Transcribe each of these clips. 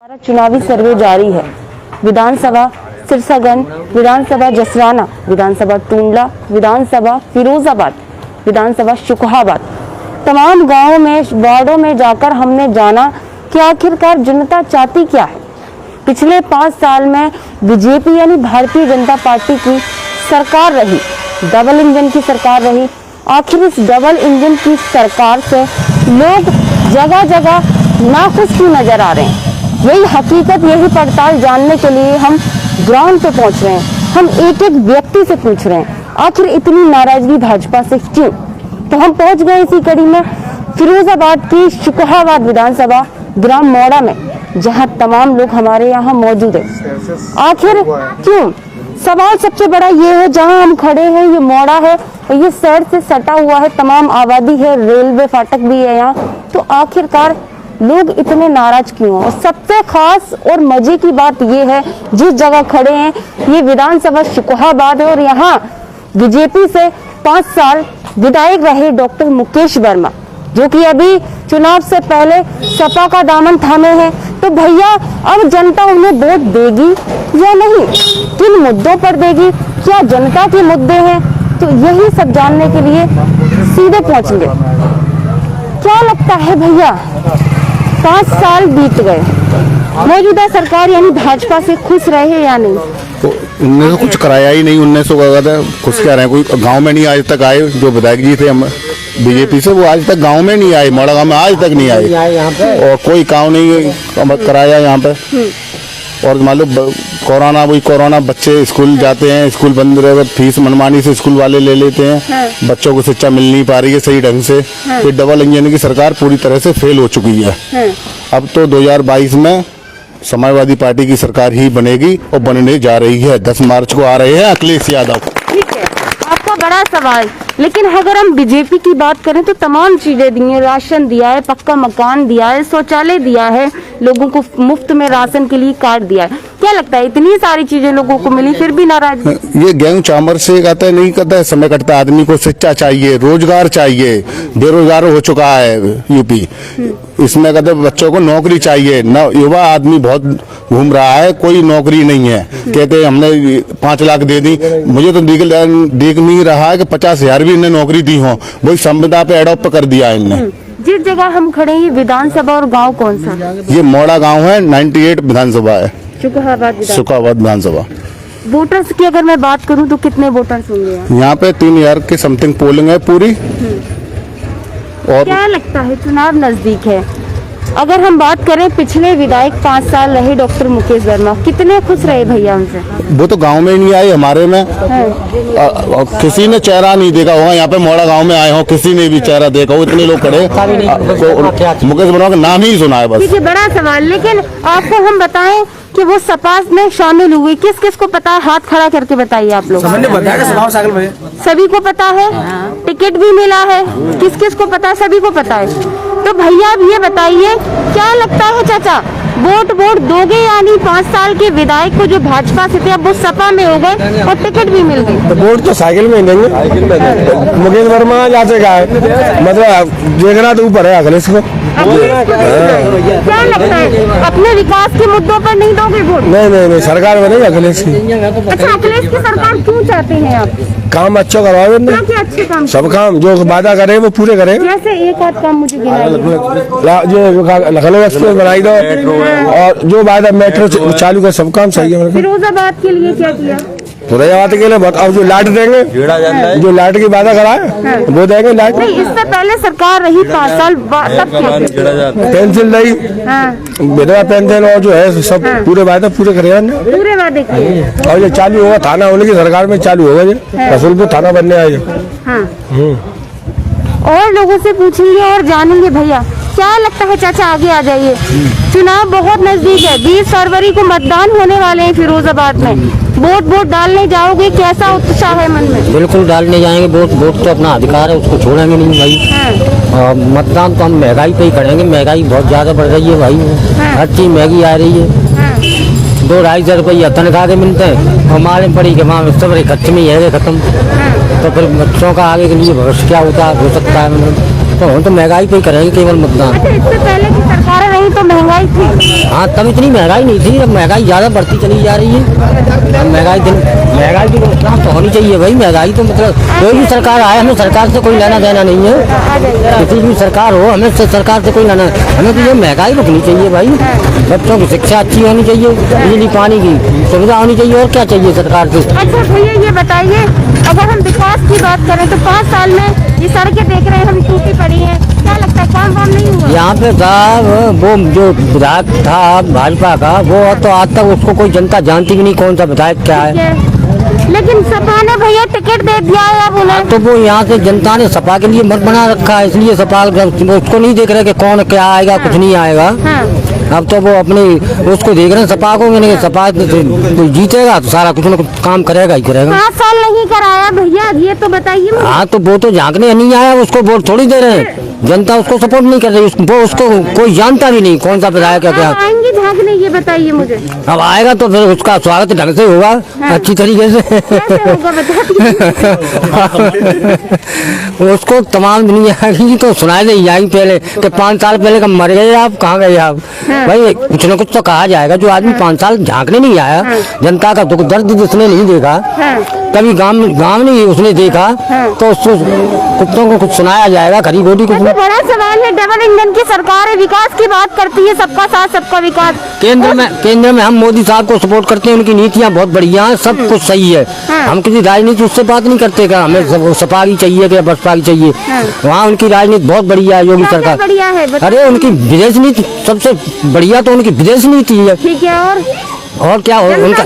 चुनावी सर्वे जारी है। विधानसभा सिरसागंज, विधानसभा जसराना, विधानसभा टूंडला, विधानसभा फिरोजाबाद, विधानसभा शुकहाबाद, तमाम गांवों में, वार्डों में जाकर हमने जाना कि आखिरकार जनता चाहती क्या है। पिछले 5 साल में बीजेपी यानी भारतीय जनता पार्टी की सरकार रही, डबल इंजन की सरकार रही। आखिर इस डबल इंजन की सरकार से लोग जगह जगह नाखुश क्यों नजर आ रहे हैं? यही हकीकत, यही पड़ताल जानने के लिए हम ग्राउंड पे पहुंच रहे हैं। हम एक एक व्यक्ति से पूछ रहे हैं आखिर इतनी नाराजगी भाजपा से क्यों। तो हम पहुंच गए इसी कड़ी में फिरोजाबाद की शुकहाबाद विधानसभा ग्राम मोड़ा में, जहां तमाम लोग हमारे यहाँ मौजूद है। आखिर क्यों? सवाल सबसे बड़ा ये है, जहां हम खड़े हैं ये मोड़ा है और ये शहर से सटा हुआ है, तमाम आबादी है, रेलवे फाटक भी है यहाँ। तो आखिरकार लोग इतने नाराज क्यों हैं? और सबसे खास और मजे की बात ये है, जिस जगह खड़े हैं ये विधानसभा शुकहाबाद है और यहाँ बीजेपी से 5 साल विधायक रहे डॉक्टर मुकेश वर्मा, जो कि अभी चुनाव से पहले सपा का दामन थामे हैं। तो भैया अब जनता उन्हें वोट देगी या नहीं, किन मुद्दों पर देगी, क्या जनता के मुद्दे हैं? तो यही सब जानने के लिए सीधे पहुंचेंगे। क्या लगता है भैया, 5 साल बीत गए, मौजूदा सरकार यानी भाजपा से खुश रहे या नहीं? तो उनने तो कुछ कराया ही नहीं। 1900 खुश क्या रहे, कोई गांव में नहीं आज तक आए। जो विधायक जी थे हम बीजेपी से, वो आज तक गांव में नहीं आए, मोड़ा गांव में आज तक नहीं आए और कोई काम नहीं कराया यहाँ पे। और मान लो कोरोना, बच्चे स्कूल जाते हैं, स्कूल बंद रहे, फीस मनमानी से स्कूल वाले ले लेते हैं। बच्चों को शिक्षा मिल नहीं पा रही है सही ढंग से। ये डबल इंजन की सरकार पूरी तरह से फेल हो चुकी है। अब तो 2022 में समाजवादी पार्टी की सरकार ही बनेगी और बनने जा रही है। 10 मार्च को आ रहे हैं अखिलेश यादव। ठीक है, आपका बड़ा सवाल। लेकिन अगर हम बीजेपी की बात करें तो तमाम चीजें दी हैं, राशन दिया है, पक्का मकान दिया है, शौचालय दिया है, लोगों को मुफ्त में राशन के लिए कार्ड दिया है। क्या लगता है इतनी सारी चीजें लोगों को मिली फिर भी नाराज? ये गेहूं चामर से कहता है नहीं कहता है, समय कटता है। आदमी को शिक्षा चाहिए, रोजगार चाहिए, बेरोजगार हो चुका है यूपी। इसमें कहते बच्चों को नौकरी चाहिए, युवा आदमी बहुत घूम रहा है, कोई नौकरी नहीं है। कहते हमने 5 लाख दे दी, मुझे तो देख नहीं रहा है कि 50,000 भी इन्हें नौकरी दी हो। वही संविदा पे एडॉप्ट कर दिया इनने। जिस जगह हम खड़े हैं विधानसभा और गांव कौन सा? ये मोड़ा गांव है, 98 विधानसभा है, शुकहाबाद विधानसभा। वोटर्स की अगर मैं बात करूं तो कितने वोटर्स होंगे यहाँ पे? 3000 के समथिंग पोलिंग है पूरी। और क्या लगता है, चुनाव नजदीक है, अगर हम बात करें पिछले विधायक 5 साल रहे डॉक्टर मुकेश वर्मा, कितने खुश रहे भैया उनसे? वो तो गांव में ही नहीं आए हमारे में। किसी ने चेहरा नहीं देखा होगा, यहाँ पे मोड़ा गांव में आए हो, किसी ने भी चेहरा देखा हो? इतने लोग खड़े, तो मुकेश वर्मा का नाम ही सुना है बस। ठीक है, बड़ा सवाल। लेकिन आपको हम बताएं कि वो सपा में शामिल हुए, किस किस को पता है? हाथ खड़ा करके बताइए आप लोग। सभी को पता है, टिकट भी मिला है, किस किस को पता है? सभी को पता है। तो भैया अब ये बताइए, क्या लगता है चाचा, वोट दोगे यानी 5 साल के विधायक को जो भाजपा से थे अब वो सपा में हो गए और टिकट भी मिल गई? तो वोट तो साइकिल में देंगे। मुकेश वर्मा जाते का है, मतलब देखना तो ऊपर है अखिलेश को। क्या लगता है अपने विकास के मुद्दों पर नहीं दोगे वोट? नहीं, सरकार बनेगी अखिलेश की। अच्छा, अखिलेश की सरकार क्यों चाहते हैं आप? काम अच्छा करवाओ, क्या अच्छे काम? सब काम जो वादा करे वो पूरे करे। जैसे एक आध काम मुझे गिनाइए। जो लखनऊ एक्सप्रेस बनाई दो और जो वादा मेट्रो चालू कर, सब काम सही है। फिरोजाबाद के लिए क्या किया? फिरोजाबाद के लिए अब जो लाइट देंगे, जो लाइट की वादा कराए वो देंगे लाइट। नहीं, इससे पहले सरकार रही 5 साल, तब पेंसिल रही, विधवा पेंशन और जो है सब पूरे वादे पूरे करे। पूरे वादे किए। और ये चालू होगा, थाना होने की सरकार में चालू होगा, ये रसूलपुर थाना बनने आए। और लोगों से पूछेंगे और जानेंगे। भैया क्या लगता है चाचा, आगे आ जाइए, चुनाव बहुत नजदीक है, 20 फरवरी को मतदान होने वाले हैं फिरोजाबाद में। वोट डालने जाओगे, कैसा उत्साह है मन में? बिल्कुल डालने जाएंगे वोट तो अपना अधिकार है, उसको छोड़ेंगे नहीं भाई। मतदान तो हम महंगाई पे ही करेंगे, महंगाई बहुत ज्यादा बढ़ रही है भाई। हर चीज महंगी आ रही है। 2-2.5 रुपये तनख्वाह के मिलते हैं, हमारे पड़ी के वहाँ सब खर्च में ही है खत्म। तो फिर बच्चों का आगे के लिए भविष्य क्या हो सकता है? तो हम तो महंगाई पे ही करेंगे केवल मतदान। इससे पहले की सरकार रही नहीं तो महंगाई थी। हाँ, तब इतनी महंगाई नहीं थी, अब महंगाई ज़्यादा बढ़ती चली जा रही है। अब महंगाई की रोकथाम तो होनी चाहिए भाई। महंगाई तो मतलब कोई भी सरकार आए, हमें सरकार से कोई लेना देना नहीं है। किसी भी सरकार हो, हमें सरकार से कोई लेना, हमें तो ये महंगाई रुकनी चाहिए भाई। बच्चों की शिक्षा अच्छी होनी चाहिए, बिजली पानी की सुविधा होनी चाहिए, और क्या चाहिए सरकार से। अच्छा भैया ये बताइए, अगर हम विकास की बात करें तो 5 साल में ये सड़कें देख रहे हैं हम टूटी पड़ी हैं, क्या लगता है काम वाम नहीं हुआ? यहाँ पे साहब वो जो विधायक था भाजपा का, वो तो आज तक उसको कोई जनता जानती भी नहीं कौन सा विधायक क्या है। लेकिन सपा ने भैया टिकट दे दिया है अब उन्हें। तो वो यहाँ से जनता ने सपा के लिए मत बना रखा है, इसलिए सपा उसको नहीं देख रहे कि कौन क्या आएगा, कुछ नहीं आएगा। हाँ। अब तो वो अपने उसको देख रहे हैं सपा को, मैंने सपा कोई जीतेगा तो सारा कुछ न कुछ काम करेगा ही करेगा। 5 साल नहीं कराया भैया, ये तो बताइए मुझे। हाँ, तो वो तो झांकने नहीं आया, उसको वोट थोड़ी दे रहे हैं। जनता उसको सपोर्ट नहीं कर रही, उसको कोई जानता भी नहीं कौन सा विधायक है क्या। आएंगे झांकने, ये बताइए मुझे। अब आएगा तो फिर उसका स्वागत ढंग से होगा। हाँ। अच्छी तरीके से कैसे होगा बताइए। उसको तमाम दुनिया की तो सुनाई नहीं जाएगी पहले कि 5 साल पहले कब मर गए आप, कहाँ गए आप। भाई कुछ न कुछ तो कहा जाएगा। जो आदमी 5 साल झांकने नहीं आया, जनता का दुख दर्द उसने नहीं देखा, कभी गांव नहीं उसने देखा, तो उसको कुत्तों को कुछ सुनाया जाएगा, खरी गोटी कुछ। बड़ा सवाल है, डबल इंजन की सरकार है, विकास की बात करती है, सबका साथ सबका विकास। केंद्र में हम मोदी साहब को सपोर्ट करते हैं, उनकी नीतियाँ बहुत बढ़िया हैं, सब कुछ सही है। हम किसी राजनीति उससे बात नहीं करते क्या हमें सपा की चाहिए क्या बसपा की चाहिए। वहाँ उनकी राजनीति बहुत बढ़िया है, योगी सरकार बढ़िया है। अरे उनकी विदेश नीति सबसे बढ़िया तो उनकी विदेश नीति है। ठीक है, और क्या हो उनका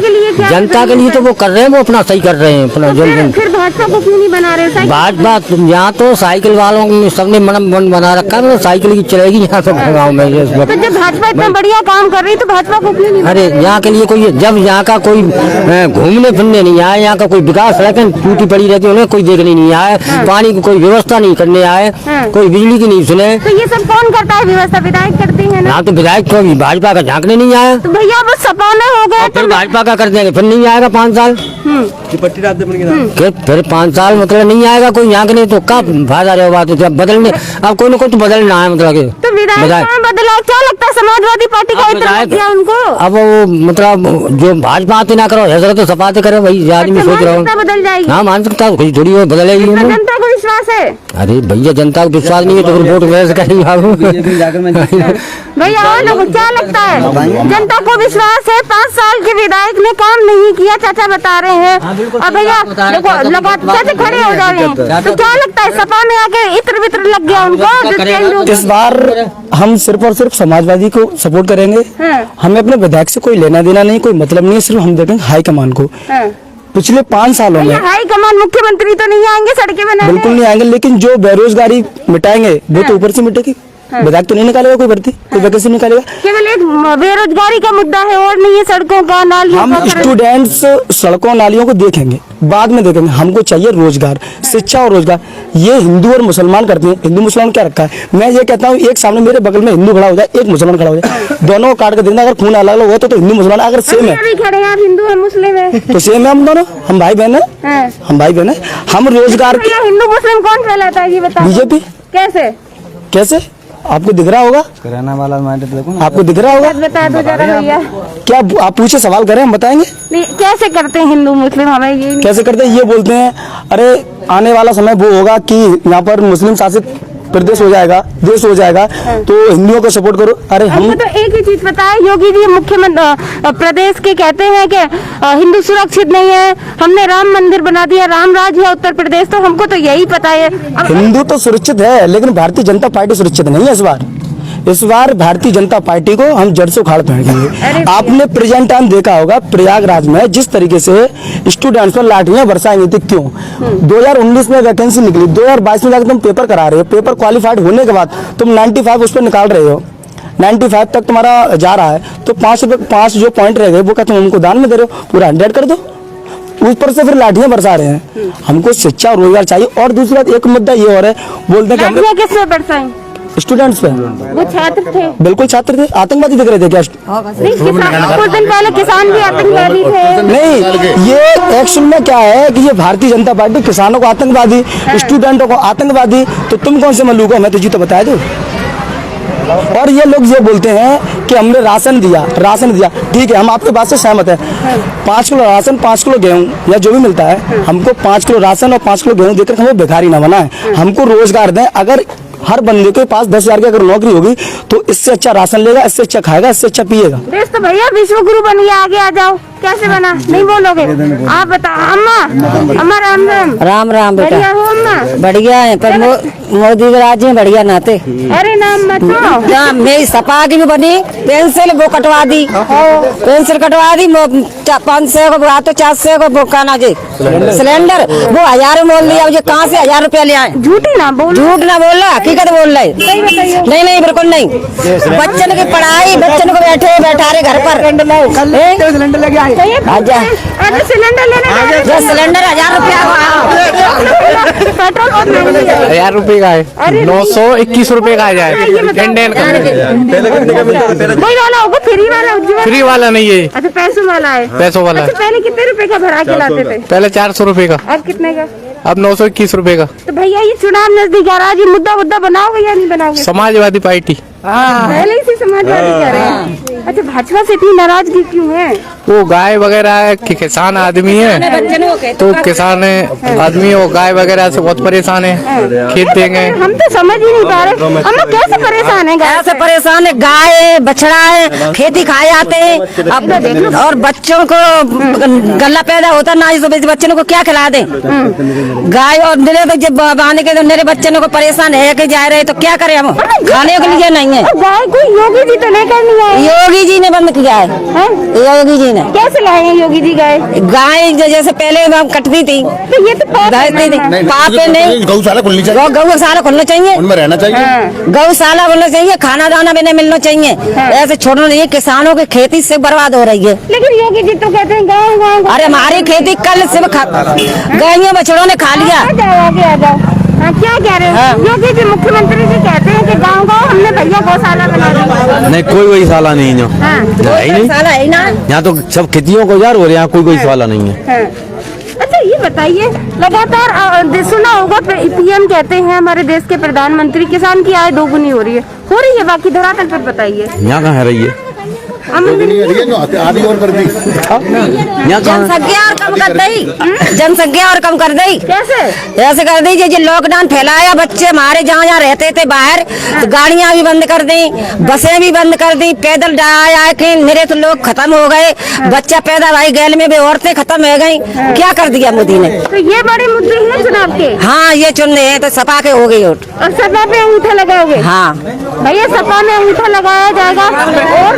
जनता के लिए तो वो कर रहे हैं, वो अपना सही कर रहे हैं अपना। फिर भाजपा को क्यों नहीं बना रहे? भाजपा यहाँ तो साइकिल वालों ने सबने मन बना रखा है, साइकिल की चलेगी यहाँ तो गाँव में। तो जब भाजपा इतना बढ़िया काम कर रही है तो भाजपा को क्यों नहीं? अरे यहाँ के लिए कोई, जब यहाँ का कोई घूमने फिरने नहीं आए, यहाँ का कोई विकास सड़कें टूटी पड़ी रहती है उन्हें कोई देखने नहीं आए, पानी की कोई व्यवस्था नहीं करने आए, कोई बिजली की नहीं सुने। तो ये सब कौन करता है व्यवस्था? विधायक करते हैं ना। यहाँ तो विधायक को भी भाजपा का झांकने नहीं आया। तो भैया वो सपा में हो गए, फिर भाजपा का कर देंगे, फिर नहीं आएगा 5 साल। फिर 5 साल मतलब नहीं आएगा कोई यहाँ के नहीं, तो कब फायदा रहे बात है बदलने। अब कोई ना कोई तो बदलना है मतलब। तो विधायक कौन बदला? क्या लगता है समाजवादी पार्टी का इतना किया उनको? अब वो मतलब जो भाजपा आते ना करो, हजरत तो सपाते करे, वही आदमी सोच रहा हूँ। बदल जाएगी? हाँ, मानसिकता कुछ थोड़ी बदलेगी। जनता को विश्वास है? अरे भैया जनता को विश्वास नहीं है तो फिर वोट वैसे करेंगे बाबू। भैया और लोगों को क्या लगता है? जनता को विश्वास है, 5 साल के विधायक ने काम नहीं किया, चाचा बता रहे हैं। अब भैया देखो लगातार खड़े हो जा रहे हैं, तो क्या लगता है सपा में आके इत्र वित्र लग गया उनको? इस बार हम सिर्फ और सिर्फ समाजवादी को सपोर्ट करेंगे। हमें अपने विधायक से कोई लेना देना नहीं, कोई मतलब नहीं है, सिर्फ हम देखेंगे हाईकमान को। पिछले 5 सालों में हाईकमान मुख्यमंत्री तो नहीं आएंगे सड़कें बनाने? बिल्कुल नहीं आएंगे, लेकिन जो बेरोजगारी मिटाएंगे वो तो ऊपर से मिटेगी। विधायक तो नहीं निकालेगा कोई भर्ती, कोई वैकेंसी निकालेगा। केवल एक बेरोजगारी का मुद्दा है और नहीं है, सड़कों का नालियों का। हम स्टूडेंट्स सड़कों नालियों को देखेंगे, बाद में देखेंगे। हमको चाहिए रोजगार, शिक्षा और रोजगार। ये हिंदू और मुसलमान करते हैं। हिंदू मुसलमान क्या रखा है? मैं ये कहता हूँ एक सामने मेरे बगल में हिंदू खड़ा हो जाए, एक मुसलमान खड़ा हो जाए, दोनों को काट कर देखना, अगर खून अलग अलग हो तो हिंदू मुसलमान अगर सेम है हिंदू है मुस्लिम है तो सेम है। हम दोनों हम भाई बहन है, हम भाई बहन है। हम रोजगार हिंदू मुस्लिम कौन फैलाता है ये बताओ? बीजेपी। कैसे कैसे आपको दिख रहा होगा? कराना वाला देखो, आपको दिख रहा होगा? बता दो जरा भैया। क्या आप पूछे सवाल करें, हम बताएंगे। नहीं, कैसे करते हैं हिंदू मुस्लिम? हमें ये कैसे करते हैं ये बोलते हैं, अरे आने वाला समय वो होगा कि यहाँ पर मुस्लिम शासित प्रदेश हो जाएगा, देश हो जाएगा, तो हिंदुओं को सपोर्ट करो। अरे हम तो एक ही चीज पता है, योगी जी मुख्यमंत्री प्रदेश के कहते हैं कि हिंदू सुरक्षित नहीं है, हमने राम मंदिर बना दिया, राम राज है उत्तर प्रदेश, तो हमको तो यही पता है। हिंदू तो सुरक्षित है, लेकिन भारतीय जनता पार्टी सुरक्षित नहीं है। इस बार भारतीय जनता पार्टी को हम जड़ से उखाड़ फेंकेंगे। आपने प्रेजेंट टाइम देखा होगा प्रयागराज में जिस तरीके से स्टूडेंट्स पर लाठियां बरसाई गई थी, क्यों? 2019 में वैकेंसी निकली, 2022 में जाकर तुम पेपर करा रहे हो, पेपर क्वालिफाइड होने के बाद तुम 95 उस पर निकाल रहे हो, 95 तक तुम्हारा जा रहा है, तो 5 जो पॉइंट रह गए वो क्या तुम उनको दान में दे रहे हो? पूरा 100 कर दो, ऊपर से फिर लाठियां बरसा रहे हैं। हमको शिक्षा और रोजगार चाहिए। और दूसरी बात, एक मुद्दा ये और है, बोलते हैं कि किस पे बरसाई? स्टूडेंट्स पे। वो छात्र थे, बिल्कुल छात्र थे। आतंकवादी दिख रहे थे क्या? नहीं, कुछ दिन पहले किसान भी आतंकवादी थे। नहीं, ये एक्शन में क्या है कि ये भारतीय जनता पार्टी किसानों को आतंकवादी, स्टूडेंटों को आतंकवादी, तो तुम कौन से मल्लूक हो? मैं तुझे तो बताया दो। और ये लोग ये बोलते हैं कि हमने राशन दिया, ठीक है, हम आपकी बात से सहमत है। 5 किलो राशन, 5 किलो गेहूँ या जो भी मिलता है, हमको 5 किलो राशन और 5 किलो गेहूँ देकर हमें भिखारी ना बनाए, हमको रोजगार दें। अगर हर बंदे के पास 10,000 की अगर नौकरी होगी तो इससे अच्छा राशन लेगा, इससे अच्छा खाएगा, इससे अच्छा पिएगा। देश तो भैया विश्व गुरु बन गया, आगे आ जाओ। कैसे बना, नहीं बोलोगे? आप बताओ। अम्मा, अम्मा राम राम। राम राम बेटा। बढ़िया हो अम्मा? बढ़िया है, पर मोदी के राज्य में बढ़िया नाते। अरे नाम मत लो। मेरी सपा की भी बनी, पेंसिल वो कटवा दी, पेंसिल कटवा दी, 500 को बुआ तो 400 को बुकाना जी सिलेंडर, वो 1000 बोल लिया, मुझे कहाँ से 1000 रुपया ले आए? झूठी ना बोल, झूठ ना बोल रहा, हकीकत बोल रहे। नहीं नहीं बिल्कुल नहीं। बच्चन की पढ़ाई, बच्चन को बैठा रहे घर पर। आजा सिलेंडर लेने जो सिलेंडर 1000 रुपया पेट्रोल बहुत महंगी है। 1000 रुपए का है, 921 रुपए का आ जाए इंडियन का। वही वाला होगा, फ्री वाला उज्ज्वल? फ्री वाला नहीं है, अच्छा पैसों वाला है। पैसों वाला है। अच्छा पहले कितने रुपए का भरा के लाते थे? पहले 400 रुपए का, अब कितने का? अब 921 रुपए का। तो भैया ये चुनाव नजदीक आ रहा है, ये मुद्दा बनाओगे या नहीं बनाओगे? समाजवादी पार्टी पहले ही से समाजवादी कह रहे हैं। अच्छा भाजपा से इतनी नाराजगी क्यों है? वो गाय वगैरह कि किसान आदमी है, तो किसान आदमी है, वो गाय वगैरह से बहुत परेशान है, खेत देंगे। हम तो समझ ही नहीं पा रहे, हम लोग कैसे परेशान है? ऐसे परेशान है, गाय है, बछड़ा है, खेती खाए जाते हैं। अब और बच्चों को गला पैदा होता ना, इस बच्चों को क्या खिला दें? गाय और निरे तो जब आने के तो मेरे बच्चों को परेशान है कि जा रहे, तो क्या करें हम? खाने के लिए नहीं है। गाय को योगी जी तो नहीं करनी है? योगी जी ने बंद किया है, योगी जी ने। कैसे लाए हैं योगी जी गाय? गाय जैसे पहले हम कटती थी, तो ये तो पाप है। पाप है नहीं, गौशाला खुलनी चाहिए, गौशाला खुलना चाहिए, उनमें रहना चाहिए, गौशाला होना चाहिए, खाना दाना भी नहीं मिलना चाहिए। ऐसे छोड़ना नहीं, किसानों की खेती से बर्बाद हो रही है। लेकिन योगी जी तो कहते हैं गाँव गाँव। अरे हमारी खेती कल से गायों बछड़ों ने खा लिया। आ जाओ आगे आ जाओ। हाँ, क्या कह रहे हो? योगी जी मुख्यमंत्री जी कहते हैं कि गाँव गाँव हमने भैया गौशाला बना दी। नहीं कोई गौशाला नहीं है, हाँ। है ही नहीं। गौशाला है ना, यहाँ तो सब खेतियों को यार हो रहे, यहाँ कोई गौशाला नहीं है। हाँ। अच्छा ये बताइए, लगातार सुना होगा पीएम कहते हैं हमारे देश के प्रधानमंत्री किसान की आय दोगुनी हो रही है बाकी धरातल पर बताइए। यहाँ कहाँ है रही है? आधी और कर दी। जनसंख्या और कम कर दी, जनसंख्या और कम कर दी। कैसे? ऐसे कर दी जो लॉकडाउन फैलाया, बच्चे हमारे जहाँ जहाँ रहते थे बाहर, तो गाड़ियाँ भी बंद कर दी, बसें भी बंद कर दी, पैदल आया के मेरे तो लोग खत्म हो गए, बच्चा पैदा भाई गैल में भी औरतें खत्म हो गई। क्या कर दिया मोदी ने? तो ये बड़े मुद्दे हैं चुनाव के। हाँ ये चुनने हैं तो सपा के हो गई वोट। और सपा पे अंगूठा लगाओगे? हाँ भैया सपा में अंगूठा लगाया जाएगा। और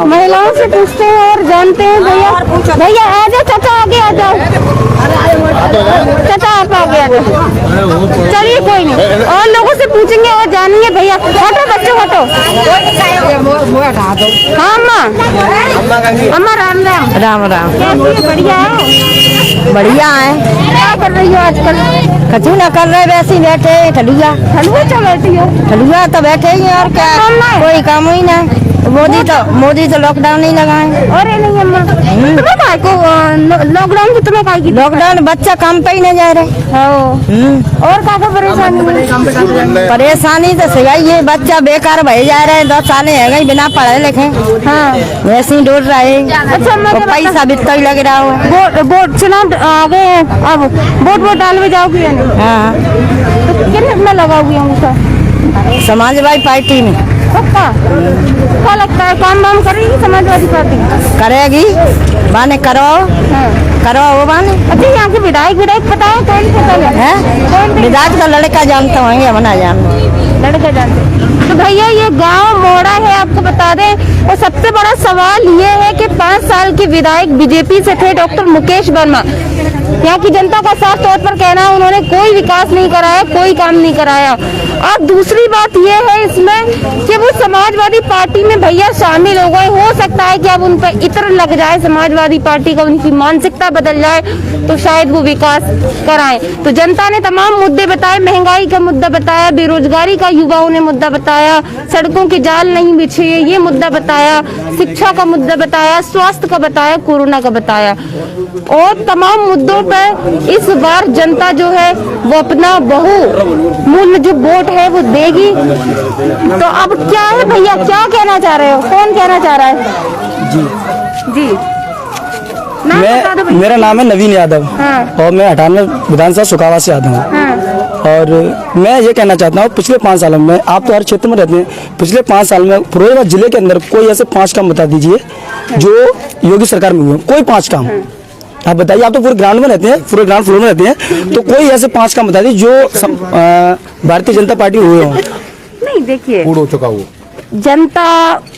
महिलाओं से पूछते हैं और जानते हैं। भैया आ जाओ चाचा, आगे आ जाओ चाचा, आप आगे आ जाओ। चलिए कोई नहीं, और लोगों से पूछेंगे और जानेंगे। भैया हटो, बच्चों हटो। हाँ अम्मा, अम्मा राम राम। राम राम। कैसी है? बढ़िया है? बढ़िया है। क्या कर रही हो आजकल? कछु न कर रहे, वैसे ही बैठे ठलुआ चल बैठी हो? ठलुआ तो बैठे ही हैं, और क्या कोई काम ही ना। मोदी तो लॉकडाउन नहीं लगाए। अरे नहीं अम्मा, तुम्हें काय को लॉकडाउन की तुम्हें काय की? लॉकडाउन बच्चा काम पे ही नहीं जा रहे। और क्या परेशानी? परेशानी तो सही है, बच्चा बेकार भय जा रहे हैं, 10 साल है गई बिना पढ़े लिखे। हाँ वैसे ही डोल रहे। अच्छा और पैसा भी तो लग रहा हो। वोट चुनाव आ गए हैं, अब वोट डालने जाओगी या नहीं? हाँ तो कितना लगाओगी अंगूठा? समाजवादी पार्टी में। पक्का? क्या लगता है काम वाम करेगी समाजवादी पार्टी? करेगी, बाने करो। हाँ। करो वो बाने। अच्छा यहाँ के विधायक पता है कौन सा है? विधायक का लड़का जानता होंगे, हम ना जानते। लड़का जानते। तो भैया ये गांव मोड़ा है, आपको बता दें। और सबसे बड़ा सवाल ये है कि 5 साल के विधायक बीजेपी से थे डॉक्टर मुकेश वर्मा। यहाँ की जनता का साफ तौर पर कहना है उन्होंने कोई विकास नहीं कराया, कोई काम नहीं कराया। और दूसरी बात ये है इसमें कि वो समाजवादी पार्टी में भैया शामिल हो गए। हो सकता है कि अब उन पर इत्र लग जाए समाजवादी पार्टी का, उनकी मानसिकता बदल जाए, तो शायद वो विकास कराएं। तो जनता ने तमाम मुद्दे बताए, महंगाई का मुद्दा बताया, बेरोजगारी का युवाओं ने मुद्दा बताया। बताया, सड़कों के जाल नहीं बिछे ये मुद्दा बताया, शिक्षा का मुद्दा बताया, स्वास्थ्य का बताया, कोरोना का बताया और तमाम मुद्दों पर इस बार जनता जो है वो अपना बहुमूल्य जो वोट है वो देगी। तो अब क्या है भैया, क्या कहना चाह रहे हो, कौन कहना चाह रहा है? जी नाम बता दो भैया। मेरा नाम है नवीन यादव। हाँ। और मैं 98 विधानसभा सुखावा से आता हूँ। हाँ। और मैं ये कहना चाहता हूँ पिछले 5 सालों में, आप तो हर क्षेत्र में रहते हैं, पिछले 5 साल में फिरोजाबाद जिले के अंदर कोई ऐसे 5 काम बता दीजिए जो योगी सरकार में हुए, कोई 5 काम। आप बताइए, आप तो पूरे ग्राउंड में रहते हैं, पूरे ग्राउंड फ्लोर में रहते हैं, तो कोई ऐसे 5 काम बता दीजिए जो भारतीय जनता पार्टी हुए हों। नहीं देखिए, हो चुका वो जनता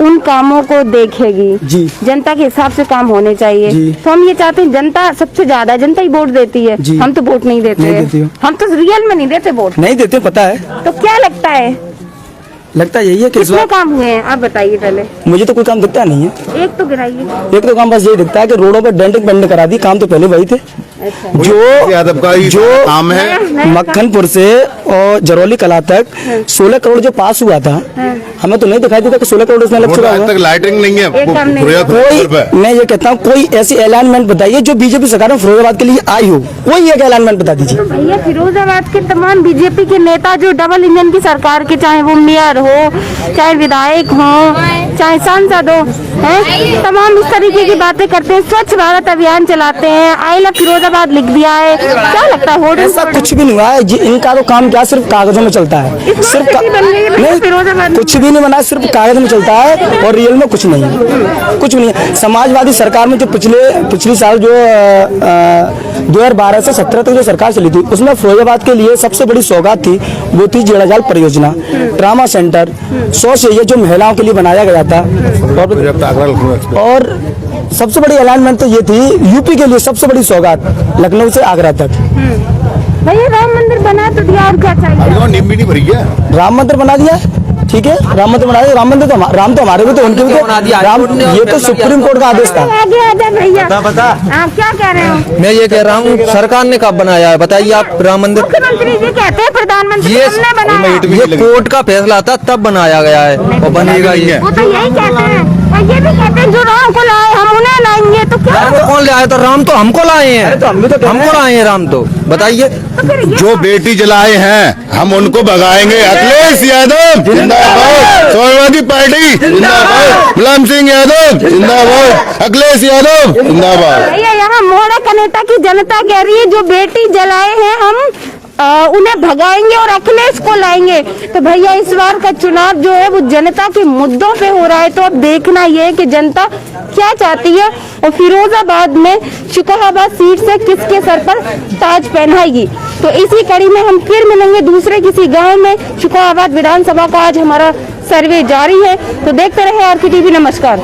उन कामों को देखेगी जी। जनता के हिसाब से काम होने चाहिए। जी। तो हम ये चाहते हैं, जनता सबसे ज्यादा जनता ही वोट देती है, जी। हम तो वोट नहीं देते नहीं हैं। देती हो। हम तो रियल में नहीं देते वोट। नहीं देते, पता है। तो क्या लगता है, लगता यही है कि इस कितने बार काम हुए हैं आप बताइए पहले, मुझे तो कोई काम दिखता नहीं है। एक तो गिराइए। एक तो काम बस यही दिखता है कि रोडों पे डेंटिंग पेंटिंग करा दी, काम तो पहले वही थे। यादव का ही जो काम है। मक्खनपुर से और जरौली कला तक 16 करोड़ जो पास हुआ था, हमें तो नहीं दिखाई देता कि 16 करोड़ उसमें लग चुका आज होगा। तक लाइटिंग नहीं है एक काम नहीं। कोई, मैं ये कहता हूँ कोई ऐसी अलाइनमेंट बताइए जो बीजेपी सरकार में फिरोजाबाद के लिए आई हो, कोई एक अलाइनमेंट बता दीजिए। तो भैया फिरोजाबाद के तमाम बीजेपी के नेता जो डबल इंजन की सरकार के, चाहे वो मेयर हो, चाहे विधायक हो, चाहे सांसद हो, हैं, तमाम इस तरीके की बातें करते हैं, स्वच्छ भारत अभियान चलाते हैं, आई लव फिरोजाबाद लिख दिया है। क्या लगता है होर्डिंग? ऐसा कुछ भी नहीं हुआ है इनका तो काम क्या सिर्फ कागजों में चलता है, सिर्फ नहीं, कुछ भी नहीं बना, सिर्फ कागज में चलता है और रियल में कुछ नहीं है, कुछ भी नहीं है। समाजवादी सरकार में जो पिछली साल जो 2012 से 17 तक जो सरकार चली थी, उसमें फिरोजाबाद के लिए सबसे बड़ी सौगात थी, वो थी जेड़ाजाल परियोजना, ट्रामा सेंटर, 100 से ये जो महिलाओं के लिए बनाया गया था। और सबसे बड़ी अलाइनमेंट तो ये थी यूपी के लिए सबसे बड़ी सौगात, लखनऊ से आगरा तक। भैया राम मंदिर बना तो दिया, और क्या चाहिए? नींब भी नहीं भरी है। राम मंदिर बना दिया, ठीक है, राम मंदिर बना दिया। राम मंदिर तो राम तो हमारे भी तो उनके भी तो राम, ये तो सुप्रीम कोर्ट का आदेश था। आगे आ जाए भैया, आप क्या कह रहे हो? मैं ये कह रहा हूँ सरकार ने कब बनाया है बताइए आप राम मंदिर? मुख्यमंत्री जी कहते हैं प्रधानमंत्री हमने बनाया। ये कोर्ट का फैसला था तब बनाया गया है और बनेगा ये। वो तो यही कहते हैं और ये भी कहते हैं जो राम को लाए हम उन्हें लाएंगे। तो क्या राम को कौन ले आया? तो राम तो हमको लाए हैं, हमको लाए हैं राम, तो बताइए। तो फिर ये जो बेटी जलाए हैं हम उनको भगाएंगे। अखिलेश यादव जिंदाबाद, समाजवादी पार्टी जिंदाबाद, मुलायम सिंह यादव जिंदाबाद, अखिलेश यादव जिंदाबाद। भैया यहाँ मोड़ा कनेटा की जनता कह रही है जो बेटी जलाए हैं हम उन्हें भगाएंगे और अखिलेश को लाएंगे। तो भैया इस बार का चुनाव जो है वो जनता के मुद्दों पे हो रहा है, तो अब देखना ये है कि जनता क्या चाहती है और फिरोजाबाद में शुकोहाबाद सीट से किसके सर पर ताज पहनाएगी। तो इसी कड़ी में हम फिर मिलेंगे दूसरे किसी गांव में। शुकोहाबाद विधानसभा का आज हमारा सर्वे जारी है, तो देखते रहे आरके टीवी। नमस्कार।